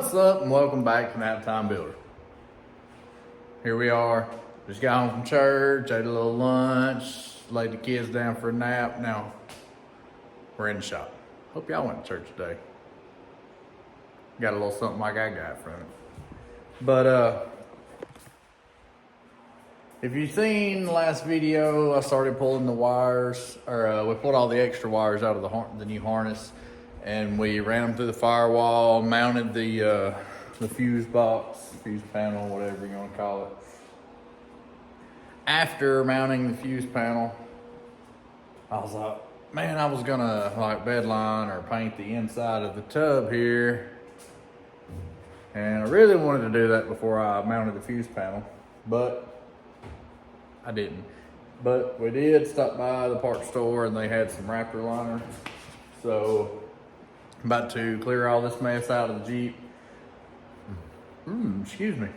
What's up and welcome back to Naptime Builder. Here we are, just got home from church, ate a little lunch, laid the kids down for a nap. Now we're in the shop. Hope y'all went to church today. Got a little something like I got from it. But if you've seen the last video, I started pulling the wires, or we pulled all the extra wires out of the new harness, and we ran them through the firewall, mounted the fuse box, fuse panel, whatever you want to call it. After mounting the fuse panel, I was like, man, I was gonna like bedline or paint the inside of the tub here. And I really wanted to do that before I mounted the fuse panel, but I didn't. But we did stop by the parts store and they had some Raptor liner. So I'm about to clear all this mess out of the Jeep. Excuse me.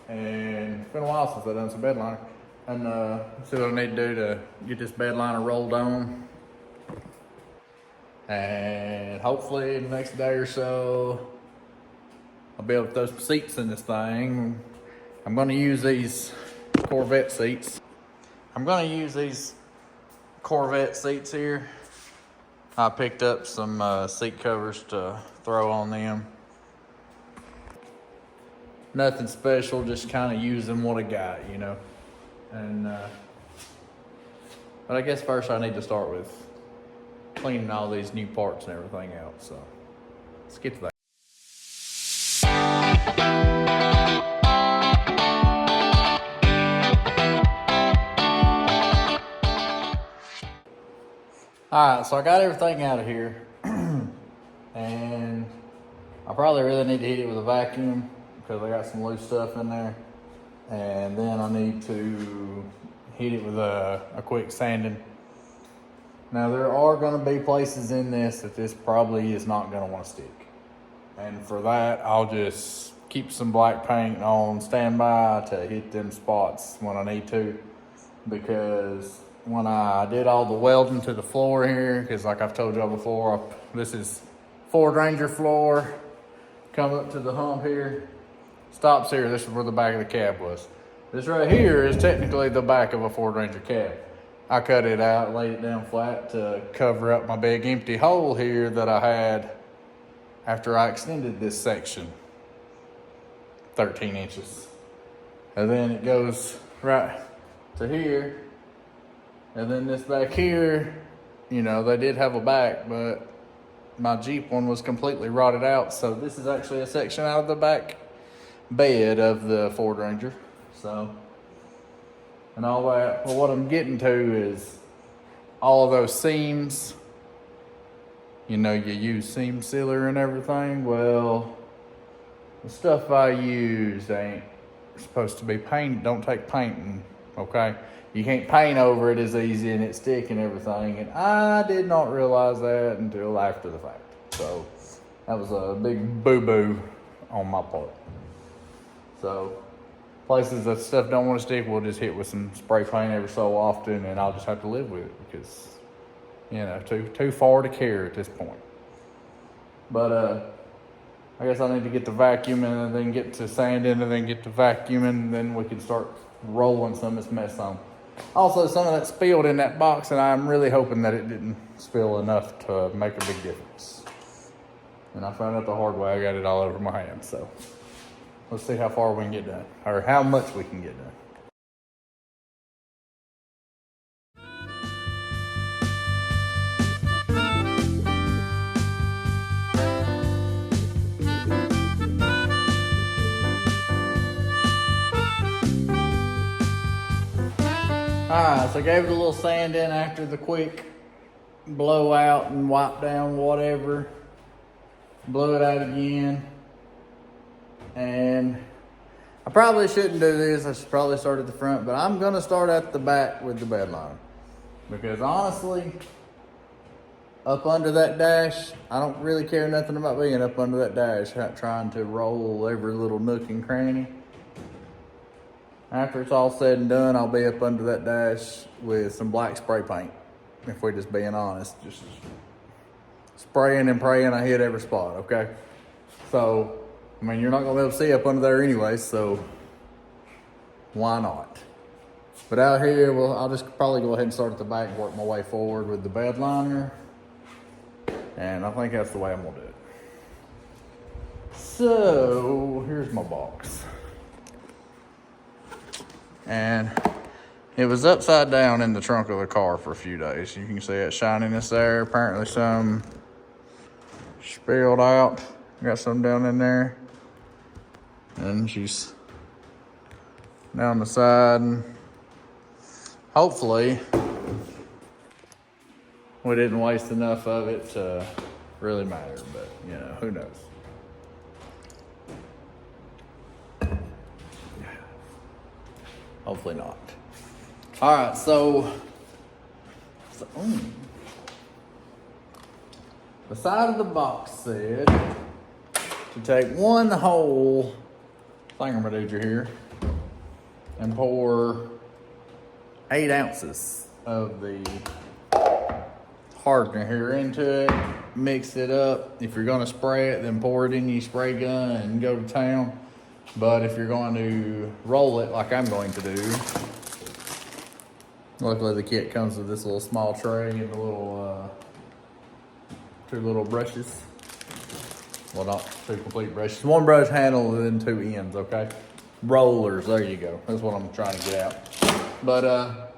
And it's been a while since I've done some bed liner. And see what I need to do to get this bed liner rolled on. And hopefully in the next day or so, I'll be able to throw some seats in this thing. I'm gonna use these Corvette seats. Here. I picked up some seat covers to throw on them. Nothing special, just kind of using what I got, you know. And but I guess first I need to start with cleaning all these new parts and everything out. So let's get to that. All right, so I got everything out of here, and I probably really need to heat it with a vacuum because I got some loose stuff in there, and then I need to heat it with a quick sanding. Now there are going to be places in this that this probably is not going to want to stick, and for that I'll just keep some black paint on standby to hit them spots when I need to, because when I did all the welding to the floor here, because like I've told y'all before, this is Ford Ranger floor, come up to the hump here, stops here. This is where the back of the cab was. This right here is technically the back of a Ford Ranger cab. I cut it out, laid it down flat to cover up my big empty hole here that I had after I extended this section 13 inches. And then it goes right to here. And then this back here, you know, they did have a back, but my Jeep one was completely rotted out. So this is actually a section out of the back bed of the Ford Ranger. So, and all that, well, what I'm getting to is all of those seams, you know, you use seam sealer and everything. Well, the stuff I use ain't supposed to be painted. Don't take painting, okay? You can't paint over it as easy and it stick and everything. And I did not realize that until after the fact. So that was a big boo-boo on my part. So places that stuff don't want to stick, we'll just hit with some spray paint every so often, and I'll just have to live with it because, you know, too far to carry at this point. But I guess I need to get the vacuum and then get to sanding and then get to vacuuming, and then we can start rolling some of this mess on. Also, some of that spilled in that box, and I'm really hoping that it didn't spill enough to make a big difference. And I found out the hard way. I got it all over my hands. So let's see how far we can get done, or how much we can get done. Alright, so I gave it a little sand in after the quick blowout and wipe down whatever. Blow it out again. And I probably shouldn't do this. I should probably start at the front, but I'm going to start at the back with the bed liner. Because honestly, up under that dash, I don't really care nothing about being up under that dash, trying to roll every little nook and cranny. After it's all said and done, I'll be up under that dash with some black spray paint. If we're just being honest, just spraying and praying I hit every spot, okay? So I mean, you're not gonna be able to see up under there anyway, so why not? But out here, well, I'll just probably go ahead and start at the back and work my way forward with the bed liner. And I think that's the way I'm gonna do it. So, here's my box. And it was upside down in the trunk of the car for a few days. You can see it shininess there. Apparently some spilled out. Got some down in there. And she's down the side. And hopefully, we didn't waste enough of it to really matter, but you know, who knows? Hopefully not. All right, so the side of the box said to take one whole thingamajigger here and pour 8 ounces of the hardener here into it, mix it up. If you're gonna spray it, then pour it in your spray gun and go to town. But if you're going to roll it like I'm going to do, luckily the kit comes with this little small tray and the little 2 little brushes. Well, not 2 complete brushes. 1 brush handle and then 2 ends, okay? Rollers, there you go. That's what I'm trying to get out. But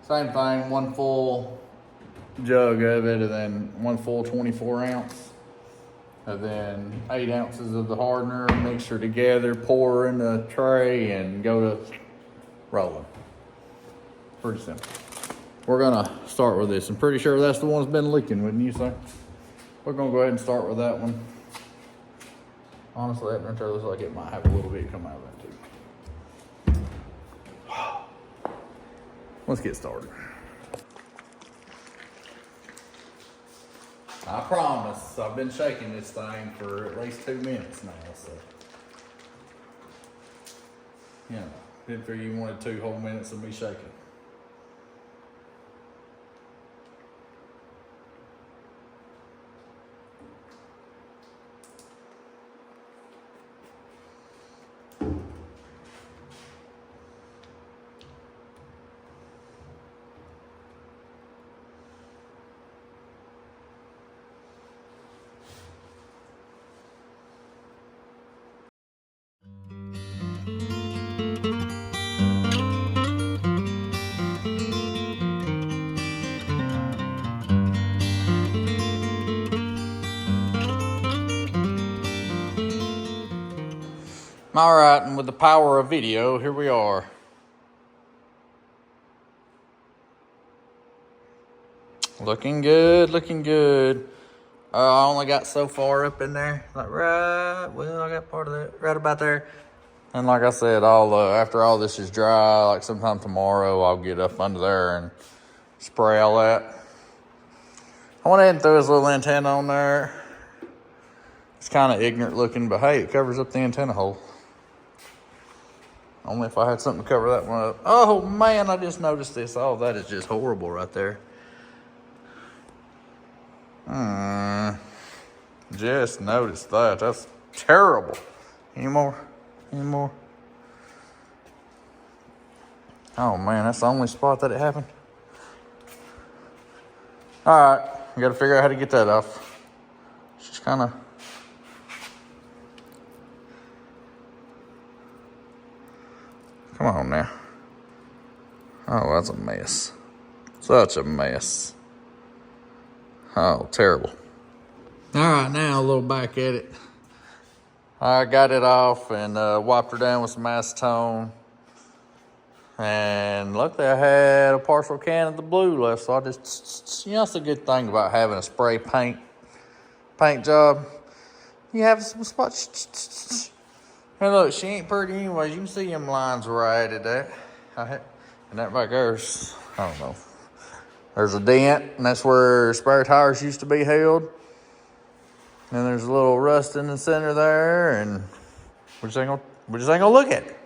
same thing, 1 full jug of it, and then 1 full 24 ounce. And then 8 ounces of the hardener, mixture together, pour in the tray, and go to rolling. Pretty simple. We're gonna start with this. I'm pretty sure that's the one that's been leaking, wouldn't you say? We're gonna go ahead and start with that one. Honestly, that printer looks like it might have a little bit come out of that too. Let's get started. I promise, I've been shaking this thing for at least 2 minutes now, so. You know, didn't figure you wanted 2 whole minutes of me shaking. All right, and with the power of video, here we are. Looking good, looking good. I only got so far up in there, like I got part of that right about there. And like I said, I'll after all this is dry, like sometime tomorrow, I'll get up under there and spray all that. I went ahead and threw this little antenna on there. It's kind of ignorant looking, but hey, it covers up the antenna hole. Only if I had something to cover that one up. Oh man, I just noticed this. Oh, that is just horrible right there. Just noticed that. That's terrible. Any more? Oh man, that's the only spot that it happened. All right, I gotta figure out how to get that off. It's just kind of. Come on now. Oh, that's a mess. Such a mess. Oh, terrible. All right, now a little back at it. I got it off and wiped her down with some acetone. And luckily I had a partial can of the blue left, so I just, you know, that's a good thing about having a spray paint job. You have some spots. And look, she ain't pretty anyways. You can see them lines where I added that. And that back there's, I don't know. There's a dent, and that's where spare tires used to be held. And there's a little rust in the center there, and we just ain't gonna look at it.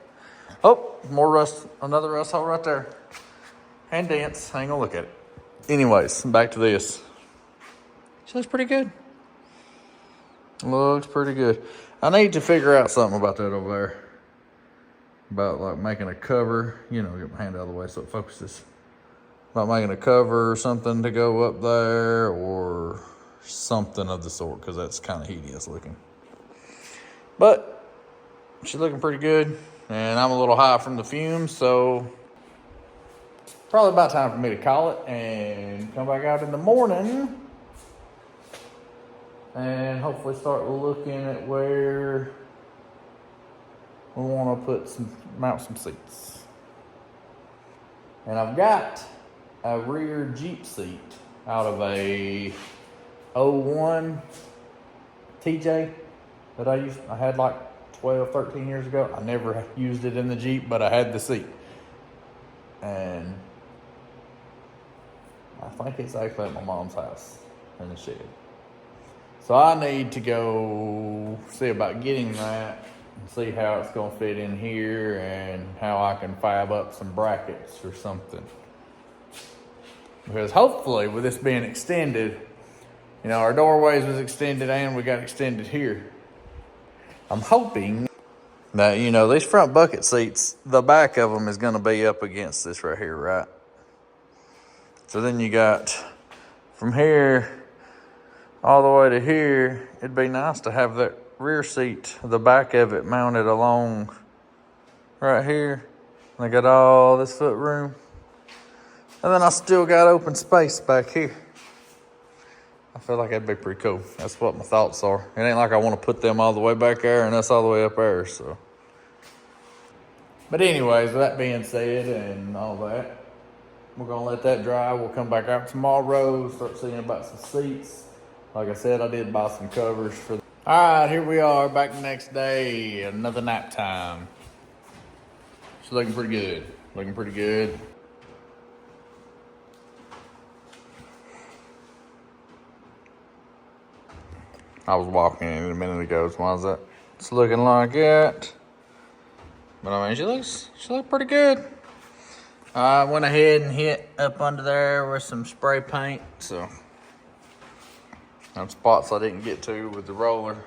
Oh, more rust, another rust hole right there. And dents, ain't gonna look at it. Anyways, back to this. She looks pretty good. Looks pretty good. I need to figure out something about that over there. About like making a cover, you know, get my hand out of the way so it focuses. About making a cover or something to go up there or something of the sort, because that's kind of hideous looking. But she's looking pretty good, and I'm a little high from the fumes, so probably about time for me to call it and come back out in the morning and hopefully start looking at where we want to mount some seats. And I've got a rear Jeep seat out of a 01 TJ that I had like 12, 13 years ago. I never used it in the Jeep, but I had the seat. And I think it's actually at my mom's house in the shed. So I need to go see about getting that and see how it's gonna fit in here and how I can fab up some brackets or something. Because hopefully with this being extended, you know, our doorways was extended and we got extended here. I'm hoping that, you know, these front bucket seats, the back of them is gonna be up against this right here, right? So then you got from here all the way to here. It'd be nice to have that rear seat, the back of it mounted along right here. I got all this foot room. And then I still got open space back here. I feel like that'd be pretty cool. That's what my thoughts are. It ain't like I want to put them all the way back there and us all the way up there, so. But anyways, with that being said and all that, we're gonna let that dry. We'll come back out tomorrow, start seeing about some seats. Like I said, I did buy some covers for. All right, here we are, back the next day, another nap time. She's looking pretty good. Looking pretty good. I was walking in a minute ago, so why is that? It's looking like that. But I mean, she looks pretty good. I went ahead and hit up under there with some spray paint, so some spots I didn't get to with the roller,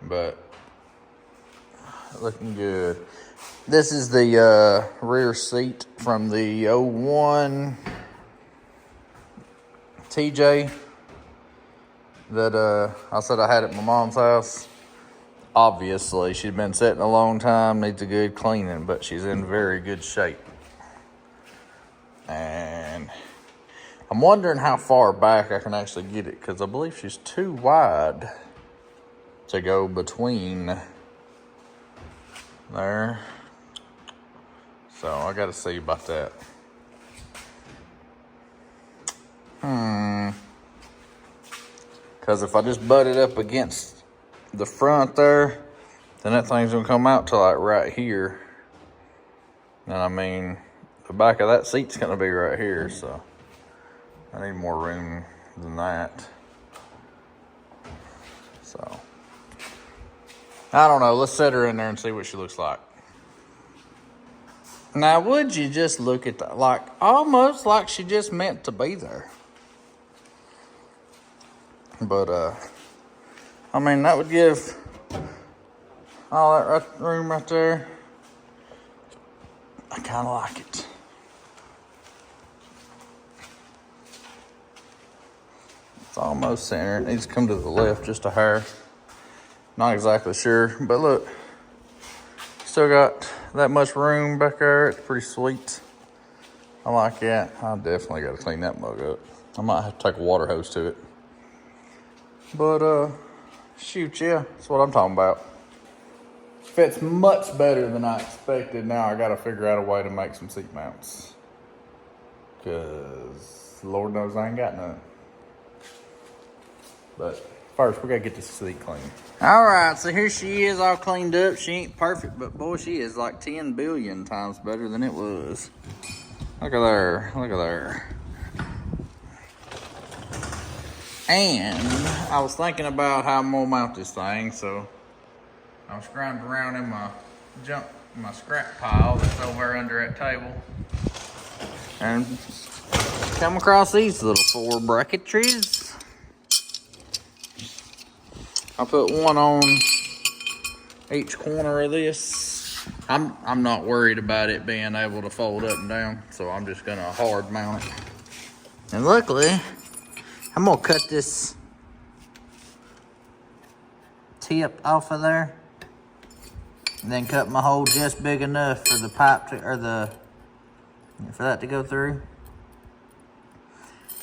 but looking good. This is the rear seat from the 01 TJ that I said I had at my mom's house. Obviously, she's been sitting a long time, needs a good cleaning, but she's in very good shape. And I'm wondering how far back I can actually get it, because I believe she's too wide to go between there. So I got to see about that. Because if I just butt it up against the front there, then that thing's gonna come out to like right here. And I mean, the back of that seat's gonna be right here, so I need more room than that. So I don't know, let's set her in there and see what she looks like. Now, would you just look at that, like almost like she just meant to be there. But I mean, that would give all that room right there. I kind of like it. It's almost center. It needs to come to the left just a hair. Not exactly sure, but look. Still got that much room back there. It's pretty sweet. I like that. I definitely got to clean that mug up. I might have to take a water hose to it. But, shoot, yeah, that's what I'm talking about. Fits much better than I expected. Now I gotta figure out a way to make some seat mounts. Cause Lord knows I ain't got none. But first we gotta get this seat clean. All right, so here she is all cleaned up. She ain't perfect, but boy, she is like 10 billion times better than it was. Look at there, look at there. And I was thinking about how I'm gonna mount this thing, so I was scrounging around in my scrap pile that's over under that table, and come across these little 4 bracketries. I put one on each corner of this. I'm not worried about it being able to fold up and down, so I'm just gonna hard mount it. And luckily, I'm gonna cut this tip off of there, and then cut my hole just big enough for the pipe to, or for that to go through.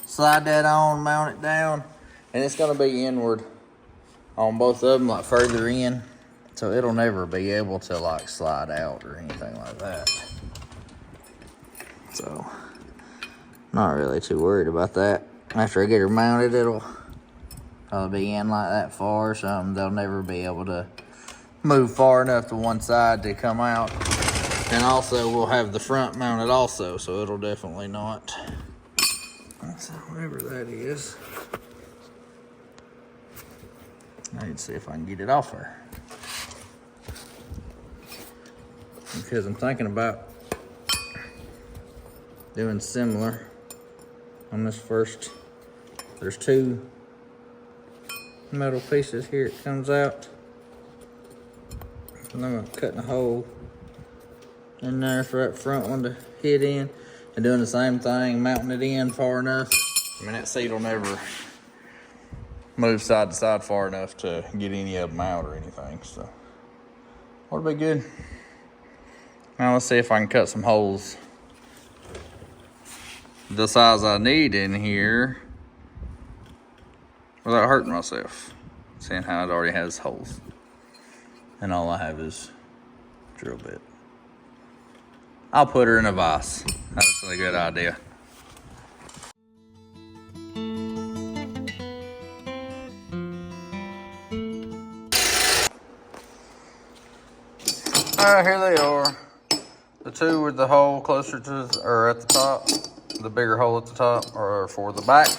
Slide that on, mount it down, and it's gonna be inward on both of them, like further in, so it'll never be able to like slide out or anything like that. So, not really too worried about that. After I get her mounted, it'll probably be in like that far or something. They'll never be able to move far enough to one side to come out. And also, we'll have the front mounted also, so it'll definitely not. So whatever that is, I need to see if I can get it off her. Because I'm thinking about doing similar on this first. There's two metal pieces here. It comes out, and I'm cutting a hole in there for that front one to hit in, and doing the same thing, mounting it in far enough. I mean, that seat will never move side to side far enough to get any of them out or anything, so that'll be good. Now let's see if I can cut some holes the size I need in here without hurting myself, seeing how it already has holes and all I have is drill bit. I'll put her in a vise. That's a good idea. Alright, here they are. The two with the hole closer to, or at the top, the bigger hole at the top, are for the back.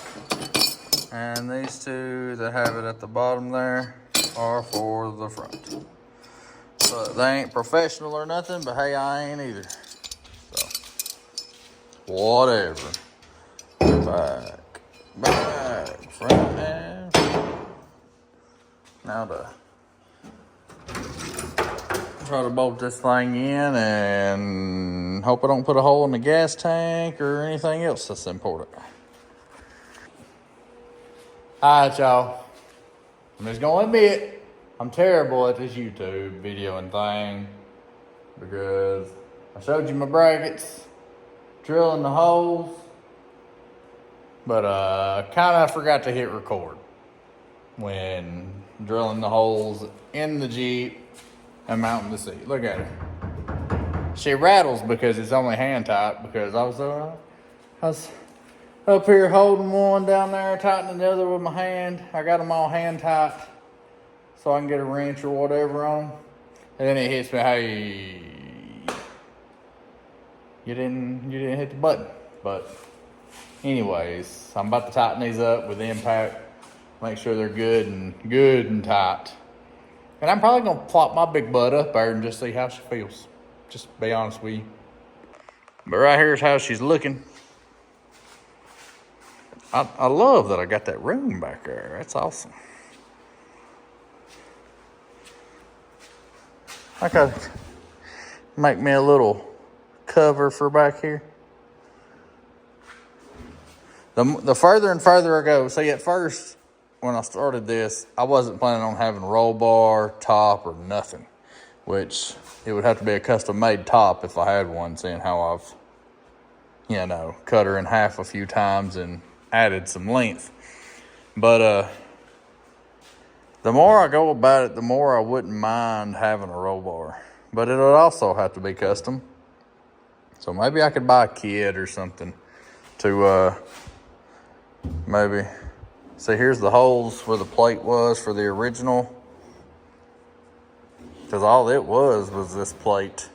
And these two that have it at the bottom there are for the front. But they ain't professional or nothing, but hey, I ain't either. So, whatever. Back, front, and front. Now to try to bolt this thing in and hope I don't put a hole in the gas tank or anything else that's important. Alright, y'all. I'm just gonna admit, I'm terrible at this YouTube video and thing because I showed you my brackets, drilling the holes, but kind of forgot to hit record when drilling the holes in the Jeep and mounting the seat. Look at her. She rattles because it's only hand tight, because I was up here holding one down there, tightening the other with my hand. I got them all hand tight so I can get a wrench or whatever on. And then it hits me, hey, you didn't hit the button. But anyways, I'm about to tighten these up with the impact, make sure they're good and tight. And I'm probably gonna plop my big butt up there and just see how she feels. Just to be honest with you. But right here is how she's looking. I love that I got that room back there. That's awesome. I gotta make me a little cover for back here. The further and further I go, see, at first when I started this, I wasn't planning on having roll bar, top, or nothing, which it would have to be a custom made top if I had one, seeing how I've, cut her in half a few times and added some length. But the more I go about it, the more I wouldn't mind having a roll bar, but it would also have to be custom. So maybe I could buy a kit or something to maybe see. Here's the holes where the plate was for the original, because all it was this plate.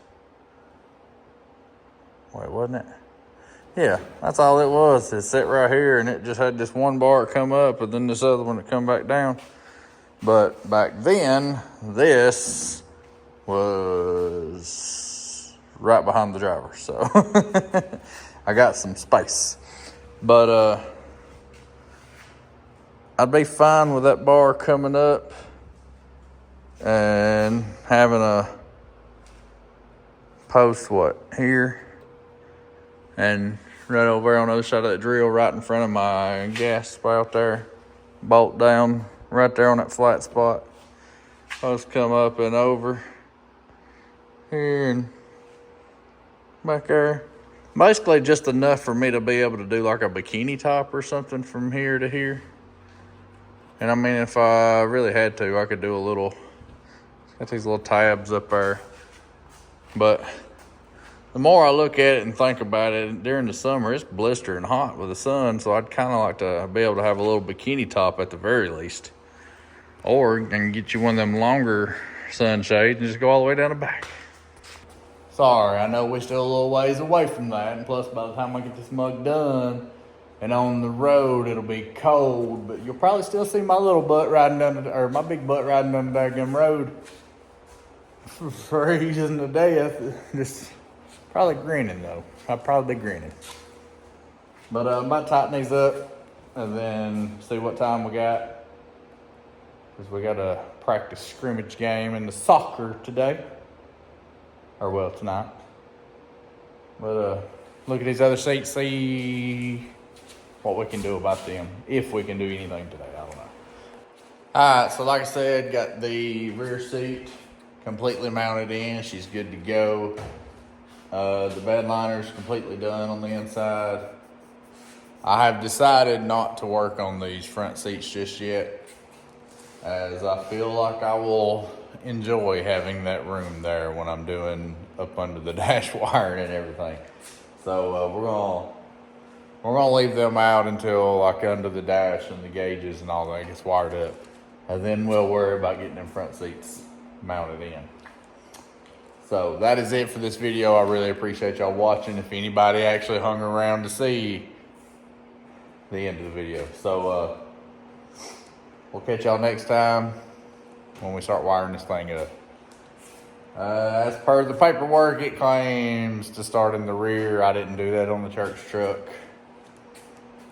Wait, wasn't it? Yeah, that's all it was. It sat right here, and it just had this one bar come up, and then this other one that come back down. But back then, this was right behind the driver, so I got some space. But I'd be fine with that bar coming up and having a post here and right over on the other side of that drill, right in front of my gas spout there, bolt down right there on that flat spot. Post come up and over here and back there. Basically just enough for me to be able to do like a bikini top or something from here to here. And I mean, if I really had to, I could do a little, got these little tabs up there. But the more I look at it and think about it, during the summer, it's blistering hot with the sun. So I'd kind of like to be able to have a little bikini top at the very least. Or I can get you one of them longer sunshades and just go all the way down the back. Sorry, I know we're still a little ways away from that. And plus, by the time I get this mug done and on the road, it'll be cold. But you'll probably still see my little butt riding down or my big butt riding down the daggum road. Freezing to death. Just probably grinning, though. I'll probably be grinning. But I'm about to tighten these up and then see what time we got. Because we got a practice scrimmage game in the soccer today. Or well, tonight. But look at these other seats, see what we can do about them. If we can do anything today, I don't know. Alright, so like I said, got the rear seat completely mounted in. She's good to go. The bed liner's completely done on the inside. I have decided not to work on these front seats just yet, as I feel like I will enjoy having that room there when I'm doing up under the dash wiring and everything. So we're gonna leave them out until like under the dash and the gauges and all that gets wired up, and then we'll worry about getting them front seats mounted in. So that is it for this video. I really appreciate y'all watching. If anybody actually hung around to see the end of the video. So we'll catch y'all next time when we start wiring this thing up. As per the paperwork, it claims to start in the rear. I didn't do that on the church truck,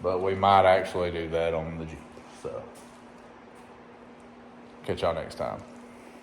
but we might actually do that on the Jeep. So catch y'all next time.